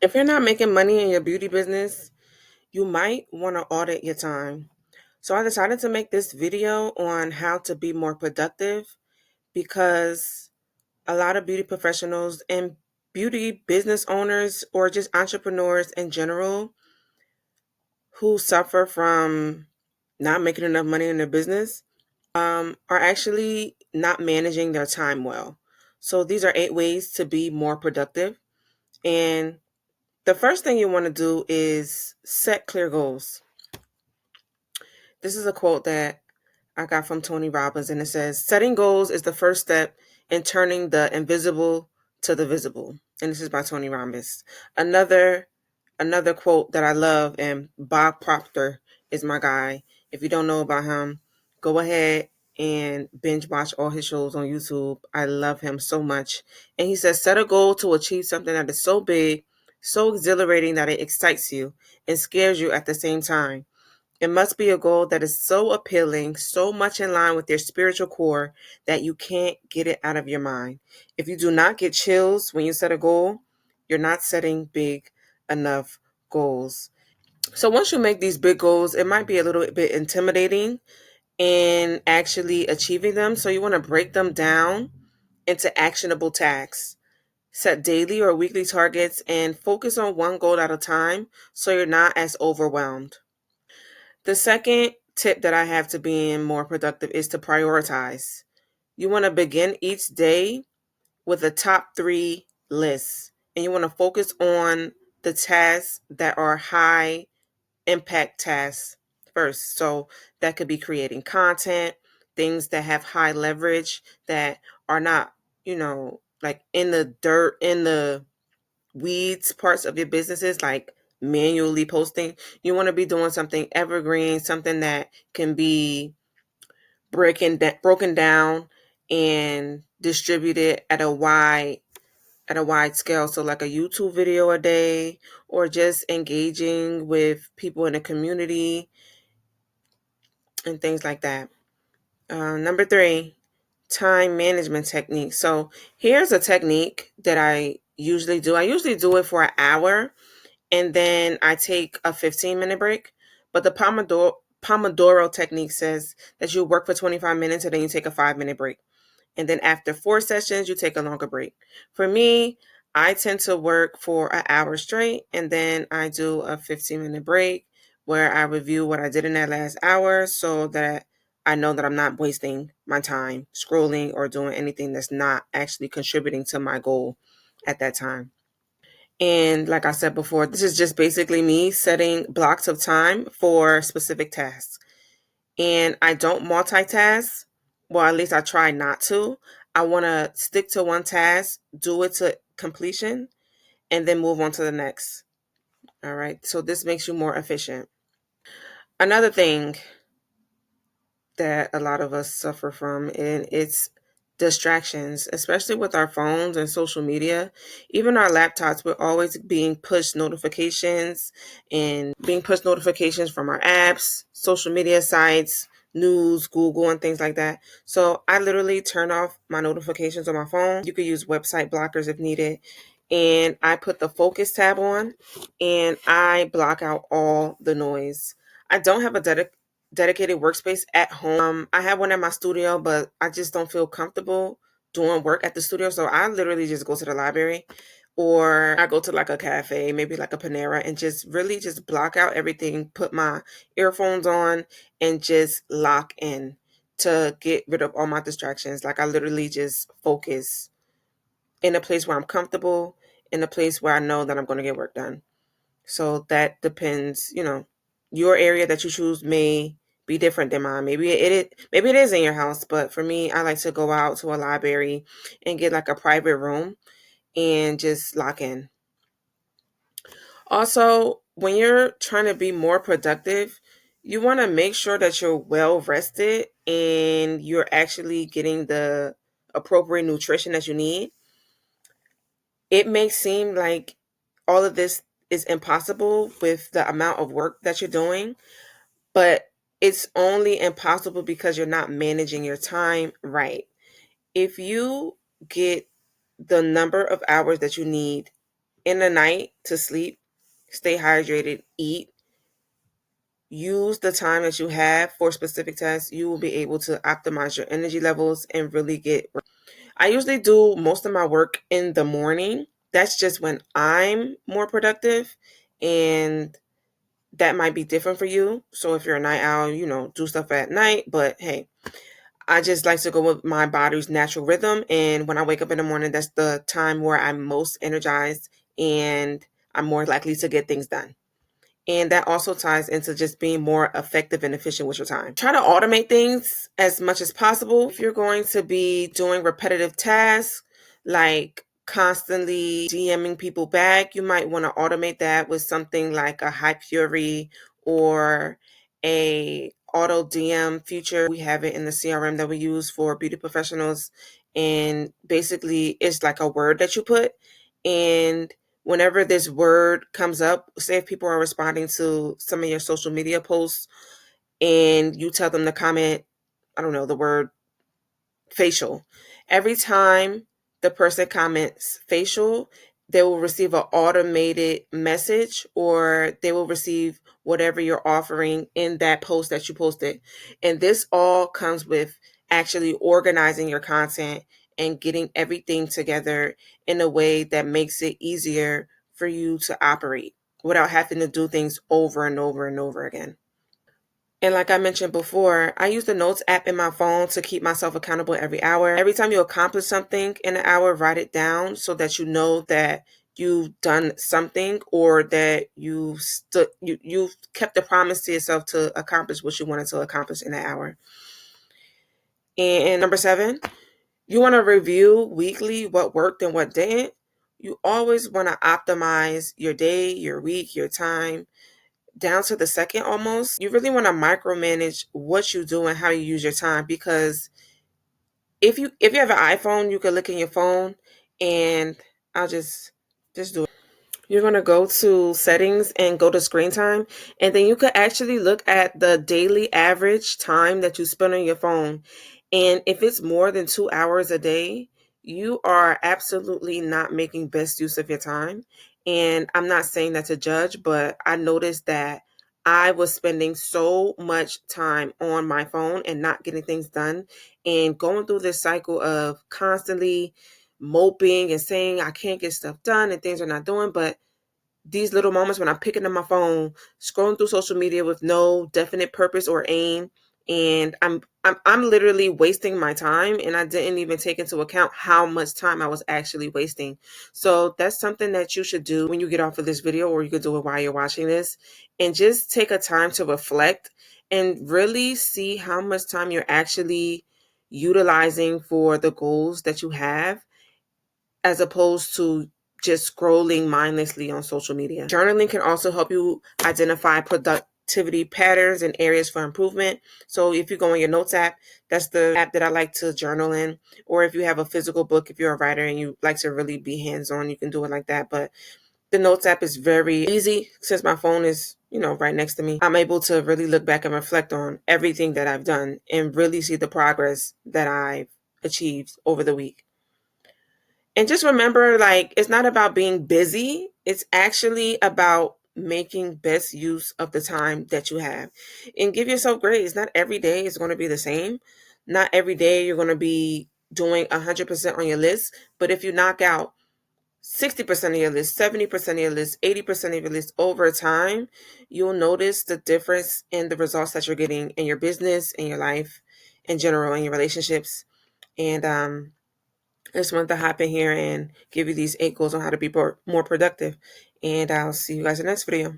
If you're not making money in your beauty business, you might want to audit your time. So I decided to make this video on how to be more productive because a lot of beauty professionals and beauty business owners or just entrepreneurs in general who suffer from not making enough money in their business are actually not managing their time well. So these are 8 ways to be more productive. And the first thing you want to do is set clear goals. This is a quote that I got from Tony Robbins, and it says, "Setting goals is the first step in turning the invisible to the visible." And this is by Tony Robbins. Another another quote that I love, and Bob Proctor is my guy. If you don't know about him, go ahead and binge watch all his shows on YouTube. I love him so much. And he says, "Set a goal to achieve something that is so big, so exhilarating that it excites you and scares you at the same time. It must be a goal that is so appealing, so much in line with your spiritual core that you can't get it out of your mind. If you do not get chills when you set a goal, you're not setting big enough goals." So once you make these big goals, it might be a little bit intimidating in actually achieving them. So you want to break them down into actionable tasks. Set daily or weekly targets and focus on one goal at a time so you're not as overwhelmed. The second tip that I have to being more productive is to prioritize. You want to begin each day with a top 3 list, and you want to focus on the tasks that are high impact tasks first. So that could be creating content, things that have high leverage that are not, like in the dirt, in the weeds parts of your businesses, like manually posting. You want to be doing something evergreen, something that can be broken down and distributed at a wide scale. So like a YouTube video a day, or just engaging with people in the community and things like that. Number 3, time management technique. So here's a technique that I usually do. I usually do it for an hour, and then I take a 15-minute break. But the Pomodoro technique says that you work for 25 minutes and then you take a 5-minute break. And then after 4 sessions, you take a longer break. For me, I tend to work for an hour straight, and then I do a 15-minute break where I review what I did in that last hour so that I know that I'm not wasting my time scrolling or doing anything that's not actually contributing to my goal at that time. And like I said before, this is just basically me setting blocks of time for specific tasks. And I don't multitask. Well, at least I try not to. I want to stick to one task, do it to completion, and then move on to the next. All right. So this makes you more efficient. Another thing that a lot of us suffer from, and it's distractions, especially with our phones and social media. Even our laptops, we're always being pushed notifications from our apps, social media sites, news, Google, and things like that. So I literally turn off my notifications on my phone. You could use website blockers if needed. And I put the focus tab on, and I block out all the noise. I don't have a dedicated workspace at home. I have one at my studio, but I just don't feel comfortable doing work at the studio. So I literally just go to the library, or I go to like a cafe, maybe like a Panera, and just really just block out everything, put my earphones on, and just lock in to get rid of all my distractions. Like I literally just focus in a place where I'm comfortable, in a place where I know that I'm going to get work done. So that depends, your area that you choose may be different than mine. Maybe it is in your house, but for me, I like to go out to a library and get like a private room and just lock in. Also, when you're trying to be more productive, you want to make sure that you're well rested and you're actually getting the appropriate nutrition that you need. It may seem like all of this is impossible with the amount of work that you're doing, but it's only impossible because you're not managing your time right. If you get the number of hours that you need in the night to sleep, stay hydrated, eat, use the time that you have for specific tasks, you will be able to optimize your energy levels and really get. I usually do most of my work in the morning. That's just when I'm more productive, and that might be different for you. So if you're a night owl, do stuff at night, but hey, I just like to go with my body's natural rhythm. And when I wake up in the morning, that's the time where I'm most energized and I'm more likely to get things done. And that also ties into just being more effective and efficient with your time. Try to automate things as much as possible. If you're going to be doing repetitive tasks like constantly DMing people back, you might want to automate that with something like a High Fury or a auto DM feature. We have it in the CRM that we use for beauty professionals. And basically it's like a word that you put, and whenever this word comes up, say if people are responding to some of your social media posts and you tell them to comment, I don't know, the word facial. Every time the person comments facial, they will receive an automated message, or they will receive whatever you're offering in that post that you posted. And this all comes with actually organizing your content and getting everything together in a way that makes it easier for you to operate without having to do things over and over and over again. And like I mentioned before, I use the Notes app in my phone to keep myself accountable every hour. Every time you accomplish something in an hour, write it down so that you know that you've done something, or that you've kept the promise to yourself to accomplish what you wanted to accomplish in an hour. And number 7, you want to review weekly what worked and what didn't. You always want to optimize your day, your week, your time, down to the second almost. You really want to micromanage what you do and how you use your time, because if you have an iPhone, you can look in your phone, and I'll just do it. You're going to go to settings and go to screen time, and then you could actually look at the daily average time that you spend on your phone. And if it's more than 2 hours a day, you are absolutely not making best use of your time. And I'm not saying that to judge, but I noticed that I was spending so much time on my phone and not getting things done, and going through this cycle of constantly moping and saying I can't get stuff done and things are not doing. But these little moments when I'm picking up my phone, scrolling through social media with no definite purpose or aim, and I'm literally wasting my time, and I didn't even take into account how much time I was actually wasting. So that's something that you should do when you get off of this video, or you could do it while you're watching this, and just take a time to reflect and really see how much time you're actually utilizing for the goals that you have, as opposed to just scrolling mindlessly on social media. Journaling can also help you identify productivity patterns and areas for improvement. So if you go on your Notes app, that's the app that I like to journal in. Or if you have a physical book, if you're a writer and you like to really be hands-on, you can do it like that. But the Notes app is very easy since my phone is, right next to me. I'm able to really look back and reflect on everything that I've done and really see the progress that I've achieved over the week. And just remember, like, it's not about being busy. It's actually about making best use of the time that you have. And give yourself grace. Not every day is going to be the same. Not every day you're going to be doing 100% on your list. But if you knock out 60% of your list, 70% of your list, 80% of your list over time, you'll notice the difference in the results that you're getting in your business, in your life, in general, in your relationships. And I just wanted to hop in here and give you these 8 goals on how to be more productive. And I'll see you guys in the next video.